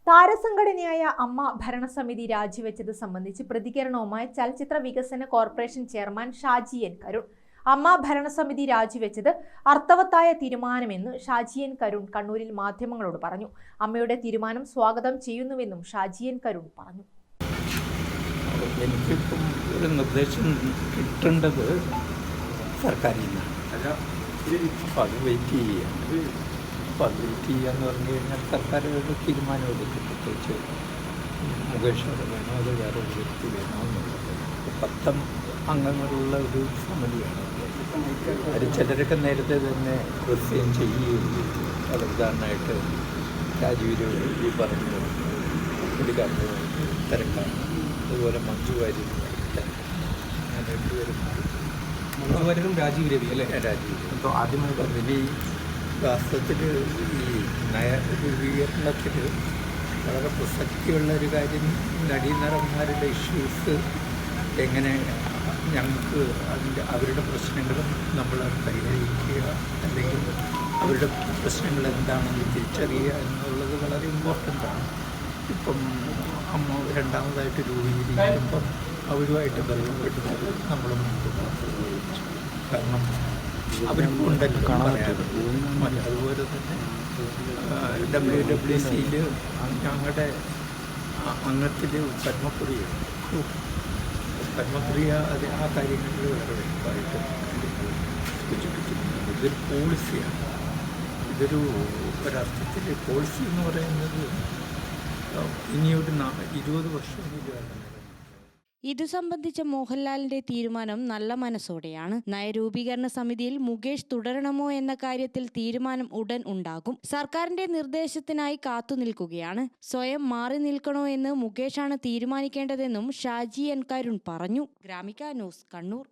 താരസംഘടനയായ അമ്മ ഭരണസമിതി രാജിവെച്ചത് സംബന്ധിച്ച് പ്രതികരണവുമായി ചലച്ചിത്ര വികസന corporation chairman Shaji N Karun. അമ്മ ഭരണസമിതി രാജിവെച്ചത് അർത്ഥവത്തായ തീരുമാനമെന്ന് ഷാജി എൻ കരുൺ കണ്ണൂരിൽ മാധ്യമങ്ങളോട് പറഞ്ഞു. അമ്മയുടെ തീരുമാനം സ്വാഗതം ചെയ്യുന്നുവെന്നും ഷാജി എൻ കരുൺ പറഞ്ഞു. എനിക്കിപ്പം ഒരു നിർദ്ദേശം കിട്ടേണ്ടത് സർക്കാരിൽ നിന്നാണ്. അപ്പോൾ അത് വെയിറ്റ് ചെയ്യുക. അപ്പോൾ അത് വെയിറ്റ് ചെയ്യാന്ന് പറഞ്ഞു കഴിഞ്ഞാൽ സർക്കാർ ഒരു തീരുമാനം എടുക്കും. പ്രത്യേകിച്ച് മുകേഷ് അത് വേണോ അത് വേറൊരു വ്യക്തി വേണോ എന്നുള്ളത്. 10 അംഗങ്ങളുള്ള ഒരു സമിതിയാണ്. അത് ചിലരൊക്കെ നേരത്തെ തന്നെ റിസൈൻ ചെയ്യുകയും ചെയ്തു. അത് ഉദാഹരണമായിട്ട് രാജീവ് ഈ പറഞ്ഞു ഒരു കാര്യമായിട്ട് തിരക്കാണ്. അതുപോലെ മഞ്ജു വാര്യരും അങ്ങനെ 2 പേരും മഞ്ജു വാര്യരും രാജീവ് രവി അല്ലേ? രാജീവ് ഇപ്പോൾ ആദ്യമായി പറഞ്ഞില്ല. ഈ വാസ്തവത്തിൽ ഈ നയരൂപീകരണത്തിൽ വളരെ പ്രസക്തിയുള്ള ഒരു കാര്യം നടീനടന്മാരുടെ ഇഷ്യൂസ് എങ്ങനെ ഞങ്ങൾക്ക് അവരുടെ പ്രശ്നങ്ങളും നമ്മൾ പരിഹരിക്കുക, അല്ലെങ്കിൽ അവരുടെ പ്രശ്നങ്ങൾ എന്താണെന്ന് തിരിച്ചറിയുക എന്നുള്ളത് വളരെ ഇമ്പോർട്ടൻ്റാണ്. ഇപ്പം അമ്മ രണ്ടാമതായിട്ട് രൂപീകരിക്കുമ്പം അവരുമായിട്ട് ബന്ധപ്പെടുന്നത് നമ്മൾ ഉപയോഗിച്ചു. കാരണം അവർക്കും ഉണ്ടല്ലോ പറയാറ്. അതുപോലെ തന്നെ WWCയിൽ ഞങ്ങളുടെ അംഗത്തിൽ പത്മപ്രിയ അത് ആ കാര്യങ്ങളിൽ വളരെ വ്യക്തമായിട്ട് സൂചിപ്പിക്കുന്നു. ഇതൊരു പോളിസിയാണ്. ഒരർത്ഥത്തിൽ പോളിസി എന്ന് പറയുന്നത് ഇനിയൊരു 20 വർഷം ഇതു സംബന്ധിച്ച മോഹൻലാലിന്റെ തീരുമാനം നല്ല മനസ്സോടെയാണ്. നയരൂപീകരണ സമിതിയിൽ മുകേഷ് തുടരണമോ എന്ന കാര്യത്തിൽ തീരുമാനം ഉടൻ ഉണ്ടാകും. സർക്കാരിന്റെ നിർദ്ദേശത്തിനായി കാത്തുനിൽക്കുകയാണ്. സ്വയം മാറി നിൽക്കണോ എന്ന് മുകേഷാണ് തീരുമാനിക്കേണ്ടതെന്നും ഷാജി എൻ കരുൺ പറഞ്ഞു. ഗ്രാമിക ന്യൂസ്, കണ്ണൂർ.